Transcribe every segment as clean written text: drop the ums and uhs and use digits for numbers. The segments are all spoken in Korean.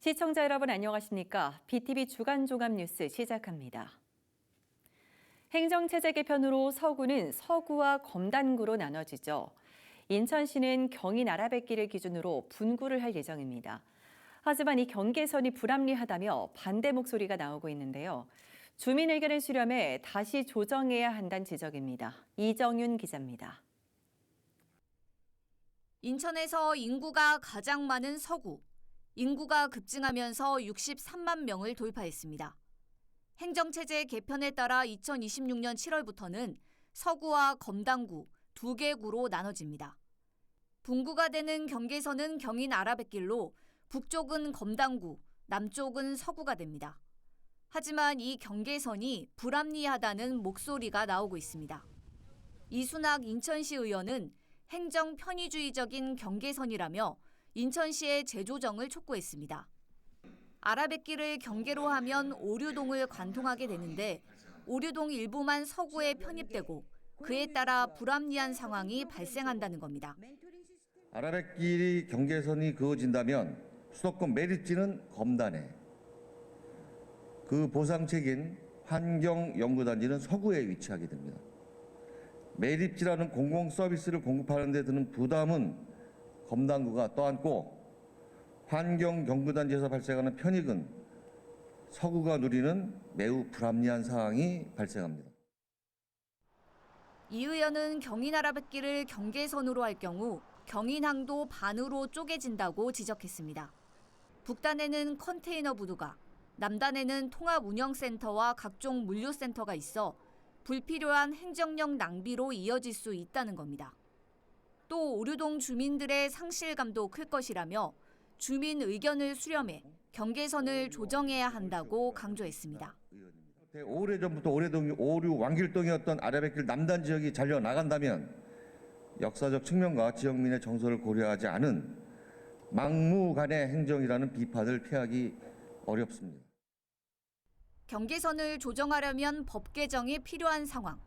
시청자 여러분 안녕하십니까? BTV 주간 종합 뉴스 시작합니다. 행정체제 개편으로 서구는 서구와 검단구로 나눠지죠. 인천시는 경인 아라뱃길을 기준으로 분구를 할 예정입니다. 하지만 이 경계선이 불합리하다며 반대 목소리가 나오고 있는데요. 주민 의견을 수렴해 다시 조정해야 한다는 지적입니다. 이정윤 기자입니다. 인천에서 인구가 가장 많은 서구. 인구가 급증하면서 63만 명을 돌파했습니다. 행정체제 개편에 따라 2026년 7월부터는 서구와 검단구 두 개 구로 나눠집니다. 분구가 되는 경계선은 경인 아라뱃길로 북쪽은 검단구, 남쪽은 서구가 됩니다. 하지만 이 경계선이 불합리하다는 목소리가 나오고 있습니다. 이순학 인천시 의원은 행정 편의주의적인 경계선이라며 인천시의 재조정을 촉구했습니다. 아라뱃길을 경계로 하면 오류동을 관통하게 되는데 오류동 일부만 서구에 편입되고 그에 따라 불합리한 상황이 발생한다는 겁니다. 아라뱃길이 경계선이 그어진다면 수도권 매립지는 검단에, 그 보상책인 환경연구단지는 서구에 위치하게 됩니다. 매립지라는 공공 서비스를 공급하는 데 드는 부담은 검단구가 떠안고 환경연구단지에서 발생하는 편익은 서구가 누리는 매우 불합리한 상황이 발생합니다. 이 의원은 경인 아라뱃길을 경계선으로 할 경우 경인항도 반으로 쪼개진다고 지적했습니다. 북단에는 컨테이너 부두가, 남단에는 통합운영센터와 각종 물류센터가 있어 불필요한 행정력 낭비로 이어질 수 있다는 겁니다. 또 오류동 주민들의 상실감도 클 것이라며 주민 의견을 수렴해 경계선을 조정해야 한다고 강조했습니다. 오래전부터 오류 왕길동이었던 아라뱃길 남단 지역이 잘려나간다면 역사적 측면과 지역민의 정서를 고려하지 않은 막무가내 행정이라는 비판을 피하기 어렵습니다. 경계선을 조정하려면 법 개정이 필요한 상황.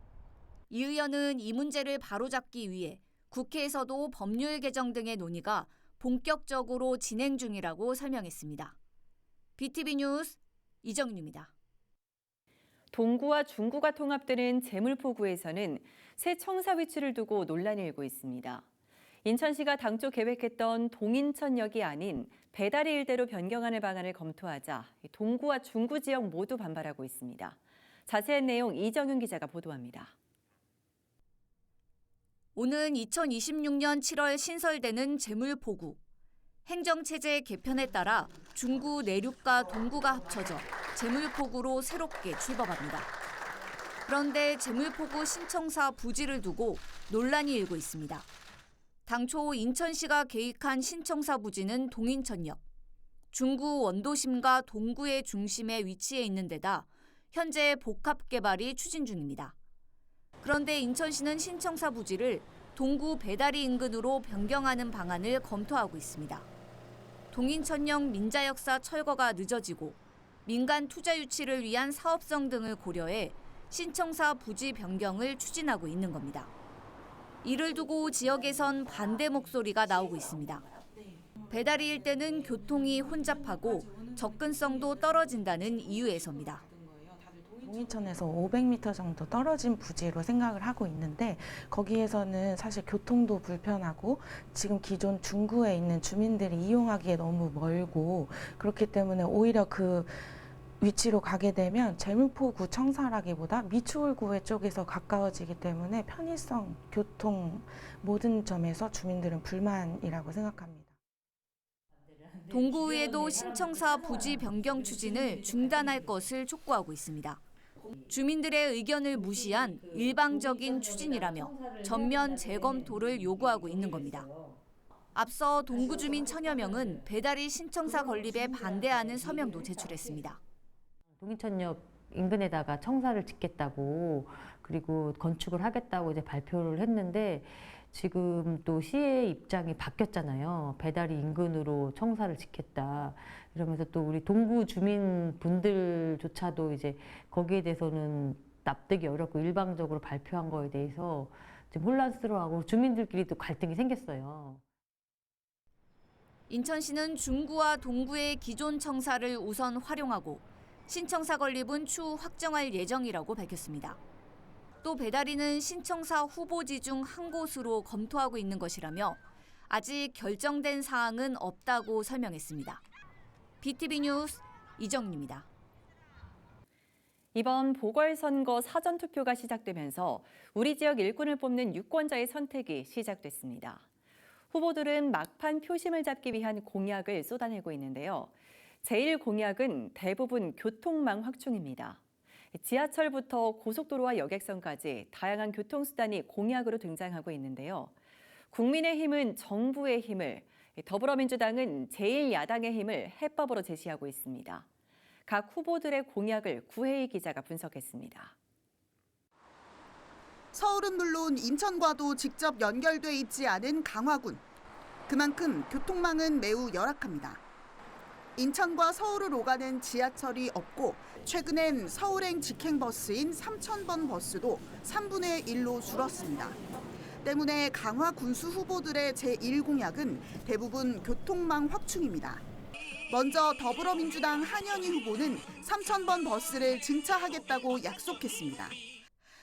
이 의원은 이 문제를 바로잡기 위해 국회에서도 법률 개정 등의 논의가 본격적으로 진행 중이라고 설명했습니다. BTV 뉴스 이정윤입니다. 동구와 중구가 통합되는 제물포구에서는 새 청사 위치를 두고 논란이 일고 있습니다. 인천시가 당초 계획했던 동인천역이 아닌 배다리 일대로 변경하는 방안을 검토하자 동구와 중구 지역 모두 반발하고 있습니다. 자세한 내용 이정윤 기자가 보도합니다. 오는 2026년 7월 신설되는 제물포구. 행정체제 개편에 따라 중구 내륙과 동구가 합쳐져 제물포구로 새롭게 출범합니다. 그런데 제물포구 신청사 부지를 두고 논란이 일고 있습니다. 당초 인천시가 계획한 신청사 부지는 동인천역. 중구 원도심과 동구의 중심에 위치해 있는 데다 현재 복합 개발이 추진 중입니다. 그런데 인천시는 신청사 부지를 동구 배다리 인근으로 변경하는 방안을 검토하고 있습니다. 동인천역 민자역사 철거가 늦어지고 민간 투자 유치를 위한 사업성 등을 고려해 신청사 부지 변경을 추진하고 있는 겁니다. 이를 두고 지역에선 반대 목소리가 나오고 있습니다. 배다리 일대는 교통이 혼잡하고 접근성도 떨어진다는 이유에서입니다. 동인천에서 500m 정도 떨어진 부지로 생각을 하고 있는데 거기에서는 사실 교통도 불편하고 지금 기존 중구에 있는 주민들이 이용하기에 너무 멀고 그렇기 때문에 오히려 그 위치로 가게 되면 제물포구 청사라기보다 미추홀구의 쪽에서 가까워지기 때문에 편의성, 교통 모든 점에서 주민들은 불만이라고 생각합니다. 동구의회도 신청사 부지 변경 추진을 중단할 것을 촉구하고 있습니다. 주민들의 의견을 무시한 일방적인 추진이라며 전면 재검토를 요구하고 있는 겁니다. 앞서 동구 주민 천여 명은 배다리 신청사 건립에 반대하는 서명도 제출했습니다. 동인천역 인근에다가 청사를 짓겠다고 그리고 건축을 하겠다고 이제 발표를 했는데 지금 또 시의 입장이 바뀌었잖아요. 배다리 인근으로 청사를 짓겠다. 이러면서 또 우리 동구 주민분들조차도 이제 거기에 대해서는 납득이 어렵고 일방적으로 발표한 거에 대해서 좀 혼란스러워하고 주민들끼리 또 갈등이 생겼어요. 인천시는 중구와 동구의 기존 청사를 우선 활용하고 신청사 건립은 추후 확정할 예정이라고 밝혔습니다. 또 배다리는 신청사 후보지 중 한 곳으로 검토하고 있는 것이라며 아직 결정된 사항은 없다고 설명했습니다. BTV 뉴스 이정입니다. 이번 보궐선거 사전투표가 시작되면서 우리 지역 일꾼을 뽑는 유권자의 선택이 시작됐습니다. 후보들은 막판 표심을 잡기 위한 공약을 쏟아내고 있는데요. 제1공약은 대부분 교통망 확충입니다. 지하철부터 고속도로와 여객선까지 다양한 교통수단이 공약으로 등장하고 있는데요. 국민의힘은 정부의 힘을, 더불어민주당은 제1야당의 힘을 해법으로 제시하고 있습니다. 각 후보들의 공약을 구혜희 기자가 분석했습니다. 서울은 물론 인천과도 직접 연결돼 있지 않은 강화군. 그만큼 교통망은 매우 열악합니다. 인천과 서울을 오가는 지하철이 없고 최근엔 서울행 직행버스인 3,000번 버스도 3분의 1로 줄었습니다. 때문에 강화 군수 후보들의 제1공약은 대부분 교통망 확충입니다. 먼저 더불어민주당 한현희 후보는 3,000번 버스를 증차하겠다고 약속했습니다.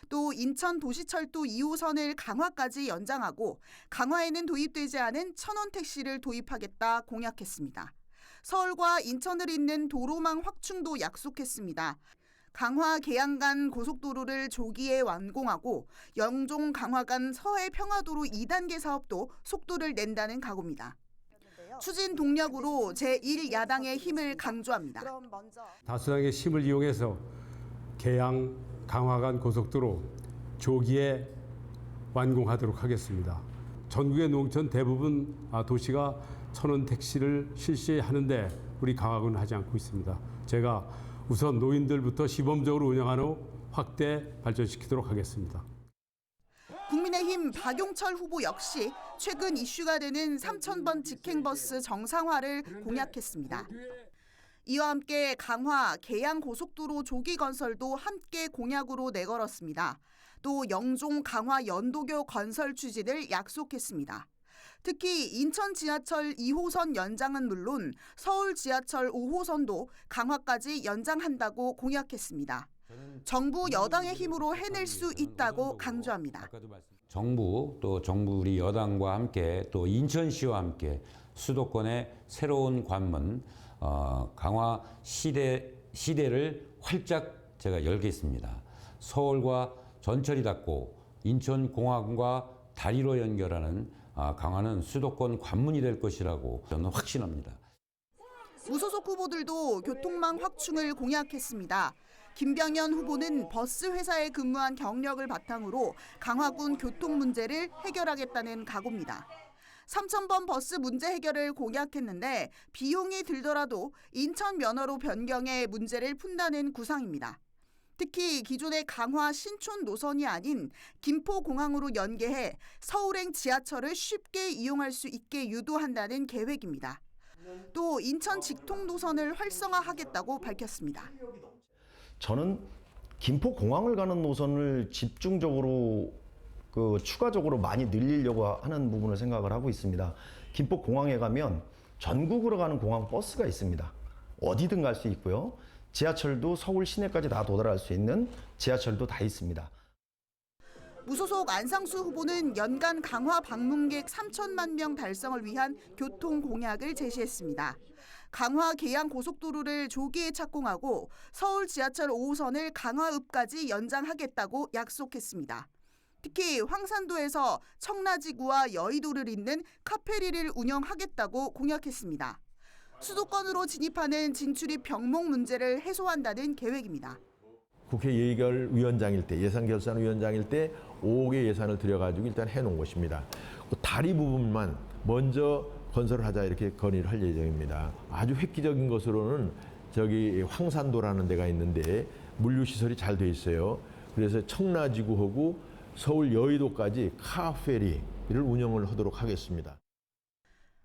또 인천 도시철도 2호선을 강화까지 연장하고 강화에는 도입되지 않은 1,000원 택시를 도입하겠다 공약했습니다. 서울과 인천을 잇는 도로망 확충도 약속했습니다. 강화 계양 간 고속도로를 조기에 완공하고 영종 강화 간 서해 평화도로 2단계 사업도 속도를 낸다는 각오입니다. 추진 동력으로 제1야당의 힘을 강조합니다. 다수당의 힘을 이용해서 계양 강화 간 고속도로 조기에 완공하도록 하겠습니다. 전국의 농촌 대부분 도시가 1,000원 택시를 실시하는데 우리 강화군은 하지 않고 있습니다. 제가 우선 노인들부터 시범적으로 운영하는 후 확대 발전시키도록 하겠습니다. 국민의힘 박용철 후보 역시 최근 이슈가 되는 3,000번 직행버스 정상화를 공약했습니다. 이와 함께 강화, 계양 고속도로 조기 건설도 함께 공약으로 내걸었습니다. 또 영종 강화 연도교 건설 추진을 약속했습니다. 특히 인천 지하철 2호선 연장은 물론 서울 지하철 5호선도 강화까지 연장한다고 공약했습니다. 정부 여당의 힘으로 해낼 수 있다고 강조합니다. 정부 또 정부 우리 여당과 함께 또 인천시와 함께 수도권의 새로운 관문 강화 시대를 활짝 제가 열겠습니다. 서울과 전철이 닿고 인천공항과 다리로 연결하는 강화는 수도권 관문이 될 것이라고 저는 확신합니다. 무소속 후보들도 교통망 확충을 공약했습니다. 김병현 후보는 버스 회사에 근무한 경력을 바탕으로 강화군 교통 문제를 해결하겠다는 각오입니다. 3,000번 버스 문제 해결을 공약했는데 비용이 들더라도 인천 면허로 변경해 문제를 푼다는 구상입니다. 특히 기존의 강화 신촌 노선이 아닌 김포공항으로 연계해 서울행 지하철을 쉽게 이용할 수 있게 유도한다는 계획입니다. 또 인천 직통 노선을 활성화하겠다고 밝혔습니다. 저는 김포공항을 가는 노선을 집중적으로 추가적으로 많이 늘리려고 하는 부분을 생각을 하고 있습니다. 김포공항에 가면 전국으로 가는 공항 버스가 있습니다. 어디든 갈 수 있고요. 지하철도 서울 시내까지 다 도달할 수 있는 지하철도 다 있습니다. 무소속 안상수 후보는 연간 강화 방문객 3천만 명 달성을 위한 교통 공약을 제시했습니다. 강화 계양 고속도로를 조기에 착공하고 서울 지하철 5호선을 강화읍까지 연장하겠다고 약속했습니다. 특히 황산도에서 청라지구와 여의도를 잇는 카페리를 운영하겠다고 공약했습니다. 수도권으로 진입하는 진출입 병목 문제를 해소한다는 계획입니다. 국회 예결위원장일 때, 예산결산위원장일 때 5억의 예산을 들여가지고 일단 해놓은 것입니다. 다리 부분만 먼저 건설을 하자 이렇게 건의를 할 예정입니다. 아주 획기적인 것으로는 저기 황산도라는 데가 있는데 물류시설이 잘 돼 있어요. 그래서 청라지구하고 서울 여의도까지 카페리를 운영을 하도록 하겠습니다.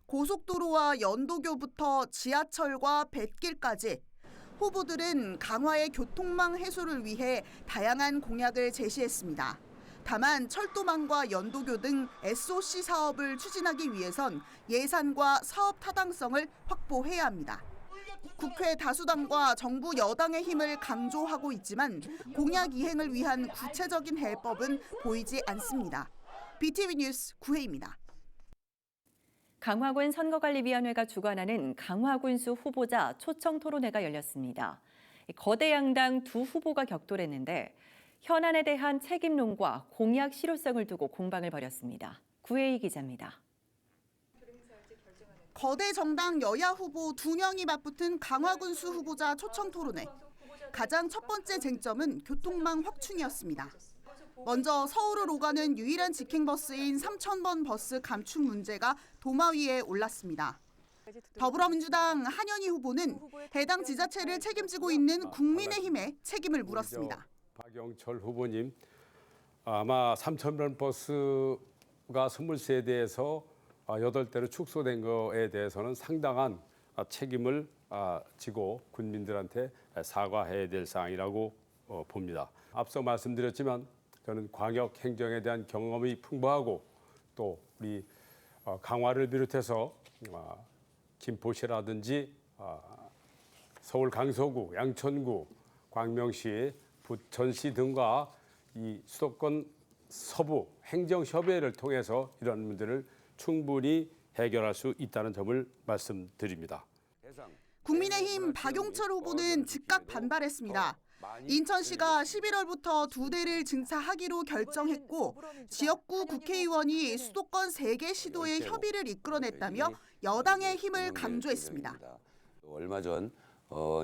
고속도로와 연도교부터 지하철과 뱃길까지 후보들은 강화의 교통망 해소를 위해 다양한 공약을 제시했습니다. 다만 철도망과 연도교 등 SOC 사업을 추진하기 위해선 예산과 사업 타당성을 확보해야 합니다. 국회 다수당과 정부 여당의 힘을 강조하고 있지만 공약 이행을 위한 구체적인 해법은 보이지 않습니다. BTV 뉴스 구혜입니다. 강화군 선거관리위원회가 주관하는 강화군수 후보자 초청 토론회가 열렸습니다. 거대 양당 두 후보가 격돌했는데 현안에 대한 책임론과 공약 실효성을 두고 공방을 벌였습니다. 구혜희 기자입니다. 거대 정당 여야 후보 2명이 맞붙은 강화군수 후보자 초청 토론회. 가장 첫 번째 쟁점은 교통망 확충이었습니다. 먼저 서울을 오가는 유일한 직행버스인 3,000번 버스 감축 문제가 도마 위에 올랐습니다. 더불어민주당 한현희 후보는 해당 지자체를 책임지고 있는 국민의힘에 책임을 물었습니다. 박영철 후보님, 아마 3,000번 버스가 23대에서 8대로 축소된 거에 대해서는 상당한 책임을 지고 국민들한테 사과해야 될 사항이라고 봅니다. 앞서 말씀드렸지만 저는 광역 행정에 대한 경험이 풍부하고 또 우리 강화를 비롯해서 김포시라든지 서울 강서구, 양천구, 광명시, 부천시 등과 이 수도권 서부 행정협의회를 통해서 이런 문제를 충분히 해결할 수 있다는 점을 말씀드립니다. 국민의힘 박용철 후보는 즉각 반발했습니다. 인천시가 11월부터 2대를 증차하기로 결정했고 지역구 국회의원이 수도권 3개 시도의 협의를 이끌어냈다며 여당의 힘을 강조했습니다. 얼마 전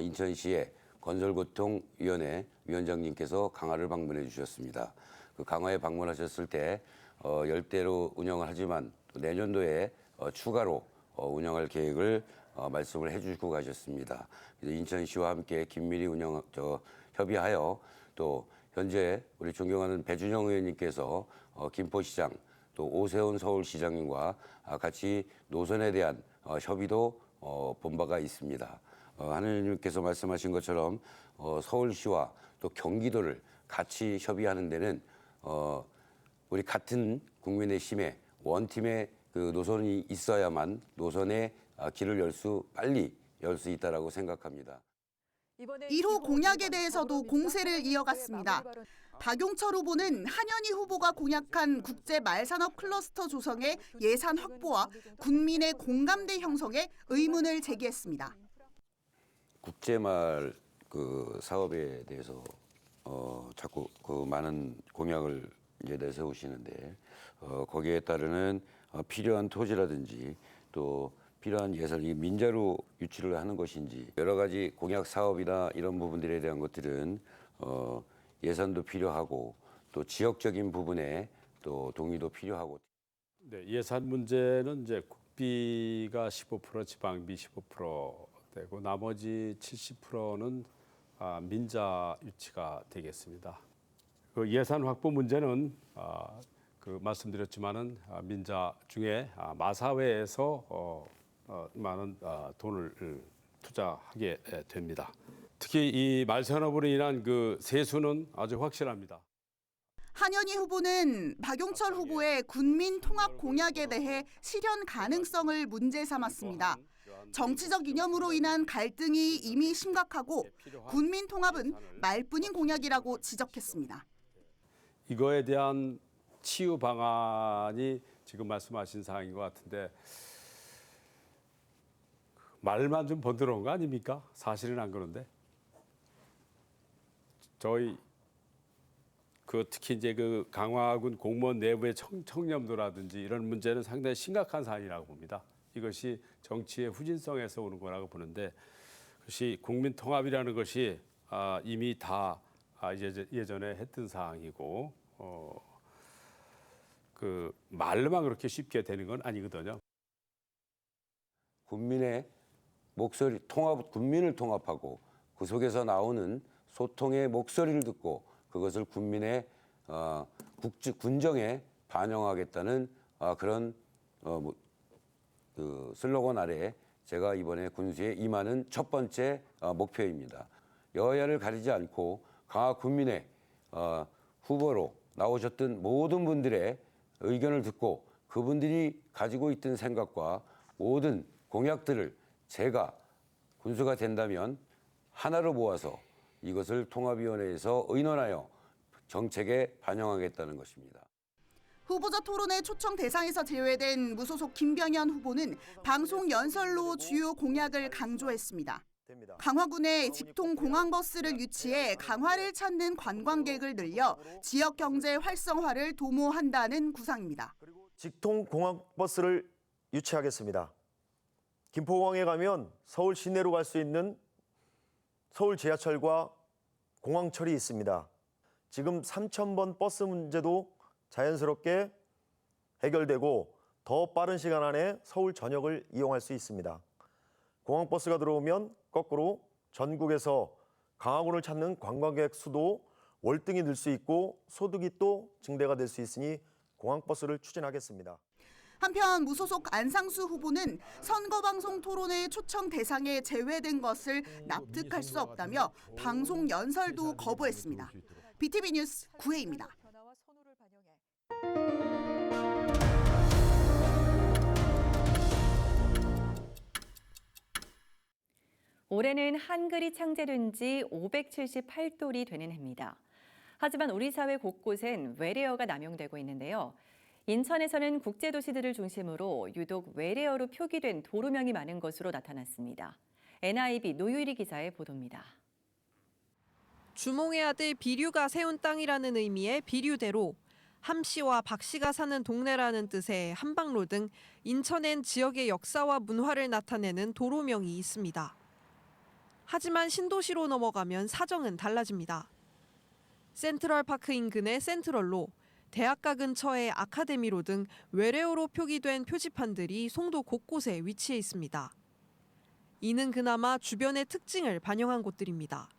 인천시의 건설교통위원회 위원장님께서 강화를 방문해 주셨습니다. 그 강화에 방문하셨을 때 10대로 운영을 하지만 내년도에 추가로 운영할 계획을 말씀을 해주시고 가셨습니다. 그래서 인천시와 함께 긴밀히 협의하여 또 현재 우리 존경하는 배준영 의원님께서 김포시장 또 오세훈 서울시장님과 같이 노선에 대한 협의도 본 바가 있습니다. 하느님께서 말씀하신 것처럼 서울시와 또 경기도를 같이 협의하는 데는 우리 같은 국민의힘의 원팀의 그 노선이 있어야만 노선의 길을 빨리 열 수 있다라고 생각합니다. 1호 공약에 대해서도 공세를 이어갔습니다. 박용철 후보는 한현희 후보가 공약한 국제 말산업 클러스터 조성의 예산 확보와 국민의 공감대 형성에 의문을 제기했습니다. 국제말 그 사업에 대해서 자꾸 그 많은 공약을 이제 내세우시는데 거기에 따르는 필요한 토지라든지 또 필요한 예산이 민자로 유치를 하는 것인지 여러 가지 공약 사업이나 이런 부분들에 대한 것들은 예산도 필요하고 또 지역적인 부분에 또 동의도 필요하고. 네, 예산 문제는 이제 국비가 15%, 지방비 15% 되고 나머지 70%는 민자 유치가 되겠습니다. 그 예산 확보 문제는 그 말씀드렸지만은 민자 중에 마사회에서 많은 돈을 투자하게 됩니다. 특히 이 말산업으로 인한 그 세수는 아주 확실합니다. 한현희 후보는 박용철 후보의 군민 통합 공약에 대해 실현 가능성을 문제 삼았습니다. 정치적 이념으로 인한 갈등이 이미 심각하고 군민 통합은 말뿐인 공약이라고 지적했습니다. 이거에 대한 치유 방안이 지금 말씀하신 사항인 것 같은데 말만 좀 번들어온 거 아닙니까? 사실은 안 그런데 저희 특히 이제 그 강화군 공무원 내부의 청렴도라든지 이런 문제는 상당히 심각한 사안이라고 봅니다. 이것이 정치의 후진성에서 오는 거라고 보는데 그것이 국민 통합이라는 것이 이미 다 예전에 했던 사항이고 그 말로만 그렇게 쉽게 되는 건 아니거든요. 국민의 목소리 국민을 통합하고 그 속에서 나오는 소통의 목소리를 듣고 그것을 국민의 군정에 반영하겠다는 그런 그 슬로건 아래 제가 이번에 군수에 임하는 첫 번째 목표입니다. 여야를 가리지 않고 강화 국민의 후보로 나오셨던 모든 분들의 의견을 듣고 그분들이 가지고 있던 생각과 모든 공약들을 제가 군수가 된다면 하나로 모아서 이것을 통합위원회에서 의논하여 정책에 반영하겠다는 것입니다. 후보자 토론회 초청 대상에서 제외된 무소속 김병현 후보는 방송 연설로 주요 공약을 강조했습니다. 강화군에 직통 공항버스를 유치해 강화를 찾는 관광객을 늘려 지역 경제 활성화를 도모한다는 구상입니다. 직통 공항버스를 유치하겠습니다. 김포공항에 가면 서울 시내로 갈 수 있는 서울 지하철과 공항철이 있습니다. 지금 3,000번 버스 문제도 자연스럽게 해결되고 더 빠른 시간 안에 서울 전역을 이용할 수 있습니다. 공항버스가 들어오면 거꾸로 전국에서 강화군을 찾는 관광객 수도 월등히 늘 수 있고 소득이 또 증대가 될 수 있으니 공항버스를 추진하겠습니다. 한편 무소속 안상수 후보는 선거방송 토론회 초청 대상에 제외된 것을 납득할 수 없다며 방송 연설도 거부했습니다. BTV 뉴스 구혜입니다. 올해는 한글이 창제된 지 578돌이 되는 해입니다. 하지만 우리 사회 곳곳엔 외래어가 남용되고 있는데요. 인천에서는 국제도시들을 중심으로 유독 외래어로 표기된 도로명이 많은 것으로 나타났습니다. NIB 노유리 기자의 보도입니다. 주몽의 아들 비류가 세운 땅이라는 의미의 비류대로, 함씨와 박씨가 사는 동네라는 뜻의 한방로 등 인천엔 지역의 역사와 문화를 나타내는 도로명이 있습니다. 하지만 신도시로 넘어가면 사정은 달라집니다. 센트럴파크 인근의 센트럴로, 대학가 근처의 아카데미로 등 외래어로 표기된 표지판들이 송도 곳곳에 위치해 있습니다. 이는 그나마 주변의 특징을 반영한 곳들입니다.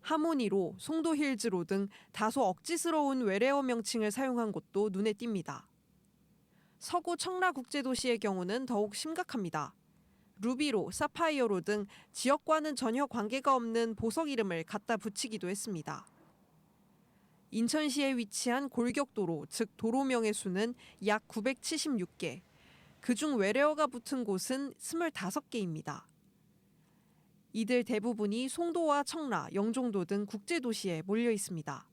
하모니로, 송도힐즈로 등 다소 억지스러운 외래어 명칭을 사용한 곳도 눈에 띕니다. 서구 청라국제도시의 경우는 더욱 심각합니다. 루비로, 사파이어로 등 지역과는 전혀 관계가 없는 보석 이름을 갖다 붙이기도 했습니다. 인천시에 위치한 골격도로, 즉 도로명의 수는 약 976개, 그중 외래어가 붙은 곳은 25개입니다. 이들 대부분이 송도와 청라, 영종도 등 국제도시에 몰려 있습니다.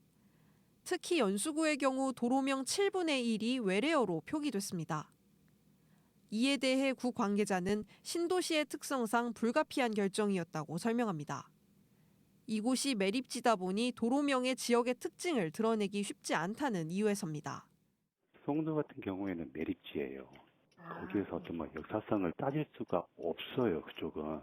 특히 연수구의 경우 도로명 7분의 1이 외래어로 표기됐습니다. 이에 대해 구 관계자는 신도시의 특성상 불가피한 결정이었다고 설명합니다. 이곳이 매립지다 보니 도로명의 지역의 특징을 드러내기 쉽지 않다는 이유에서입니다. 송도 같은 경우에는 매립지예요. 거기에서 어떤 역사성을 따질 수가 없어요, 그쪽은.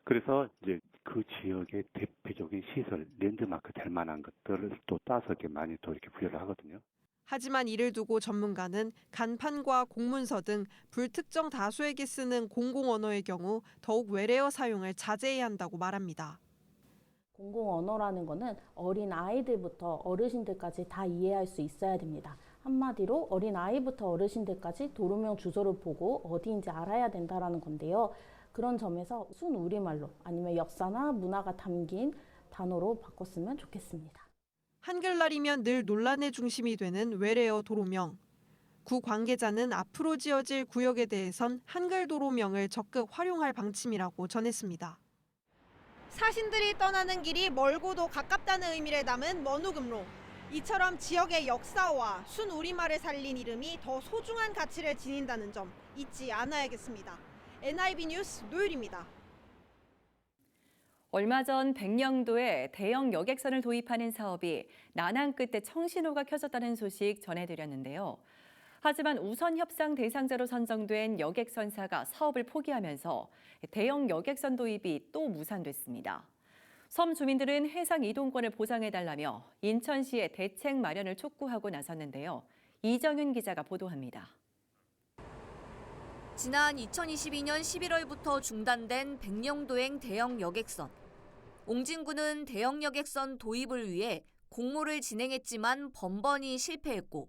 그래서 이제 그 지역의 대표적인 시설, 랜드마크 될 만한 것들을 또 따서 이렇게 많이 또 이렇게 부여를 하거든요. 하지만 이를 두고 전문가는 간판과 공문서 등 불특정 다수에게 쓰는 공공언어의 경우 더욱 외래어 사용을 자제해야 한다고 말합니다. 공공언어라는 거는 어린 아이들부터 어르신들까지 다 이해할 수 있어야 됩니다. 한마디로 어린 아이부터 어르신들까지 도로명 주소를 보고 어디인지 알아야 된다는 건데요. 그런 점에서 순우리말로 아니면 역사나 문화가 담긴 단어로 바꿨으면 좋겠습니다. 한글날이면 늘 논란의 중심이 되는 외래어 도로명. 구 관계자는 앞으로 지어질 구역에 대해선 한글 도로명을 적극 활용할 방침이라고 전했습니다. 사신들이 떠나는 길이 멀고도 가깝다는 의미를 담은 먼우금로. 이처럼 지역의 역사와 순우리말을 살린 이름이 더 소중한 가치를 지닌다는 점 잊지 않아야겠습니다. NIB 뉴스 노율입니다. 얼마 전 백령도에 대형 여객선을 도입하는 사업이 난항 끝에 청신호가 켜졌다는 소식 전해드렸는데요. 하지만 우선 협상 대상자로 선정된 여객선사가 사업을 포기하면서 대형 여객선 도입이 또 무산됐습니다. 섬 주민들은 해상 이동권을 보장해달라며 인천시의 대책 마련을 촉구하고 나섰는데요. 이정윤 기자가 보도합니다. 지난 2022년 11월부터 중단된 백령도행 대형 여객선. 옹진군은 대형 여객선 도입을 위해 공모를 진행했지만 번번이 실패했고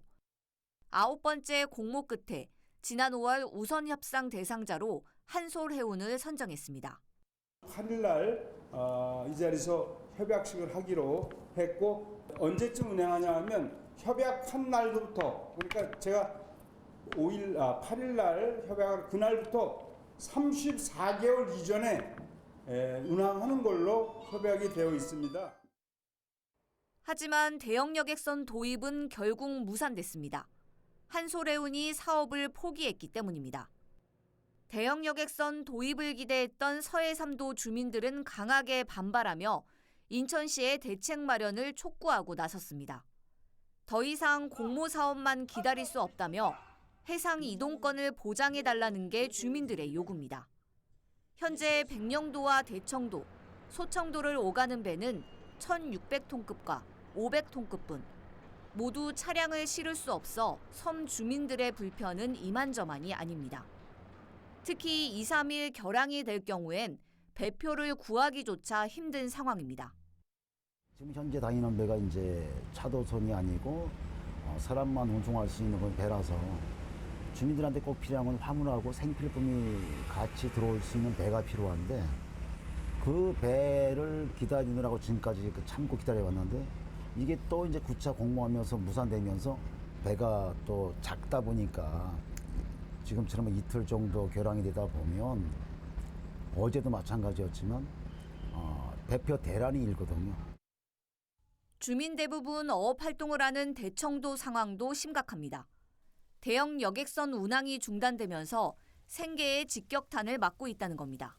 9번째 공모 끝에 지난 5월 우선 협상 대상자로 한솔해운을 선정했습니다. 8일 날 이 자리에서 협약식을 하기로 했고 언제쯤 운행하냐 하면 협약한 날부터 그러니까 제가 8일 날 협약을 그날부터 34개월 이전에 운항하는 걸로 협약이 되어 있습니다. 하지만 대형 여객선 도입은 결국 무산됐습니다. 한솔해운이 사업을 포기했기 때문입니다. 대형 여객선 도입을 기대했던 서해삼도 주민들은 강하게 반발하며 인천시의 대책 마련을 촉구하고 나섰습니다. 더 이상 공모 사업만 기다릴 수 없다며 해상 이동권을 보장해달라는 게 주민들의 요구입니다. 현재 백령도와 대청도, 소청도를 오가는 배는 1,600톤급과 500톤급뿐. 모두 차량을 실을 수 없어 섬 주민들의 불편은 이만저만이 아닙니다. 특히 2, 3일 결항이 될 경우엔 배표를 구하기조차 힘든 상황입니다. 지금 현재 다니는 배가 이제 차도선이 아니고 사람만 운송할 수 있는 배라서 주민들한테 꼭 필요한 건 화물하고 생필품이 같이 들어올 수 있는 배가 필요한데 그 배를 기다리느라고 지금까지 참고 기다려왔는데 이게 또 이제 9차 공모하면서 무산되면서 배가 또 작다 보니까 지금처럼 이틀 정도 결항이 되다 보면 어제도 마찬가지였지만 배표 대란이 일거든요. 주민 대부분 어업 활동을 하는 대청도 상황도 심각합니다. 대형 여객선 운항이 중단되면서 생계의 직격탄을 맞고 있다는 겁니다.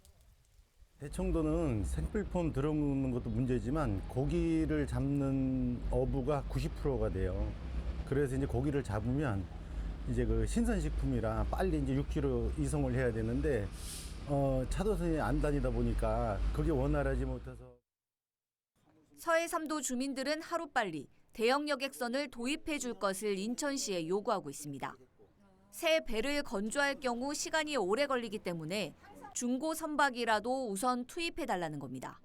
대청도는 생필품 들어오는 것도 문제지만 고기를 잡는 어부가 90%가 돼요. 그래서 이제 고기를 잡으면 이제 그 신선식품이라 빨리 이제 6km 이송을 해야 되는데 차도선이 안 다니다 보니까 그게 원활하지 못해서. 서해삼도 주민들은 하루빨리 대형 여객선을 도입해 줄 것을 인천시에 요구하고 있습니다. 새 배를 건조할 경우 시간이 오래 걸리기 때문에 중고 선박이라도 우선 투입해달라는 겁니다.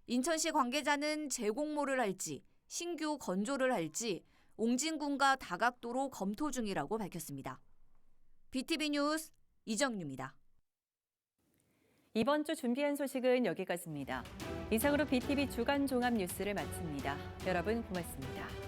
인천시 관계자는 재공모를 할지 신규 건조를 할지 옹진군과 다각도로 검토 중이라고 밝혔습니다. BTV 뉴스 이정유입니다. 이번 주 준비한 소식은 여기까지입니다. 이상으로 BTV 주간 종합 뉴스를 마칩니다. 여러분 고맙습니다.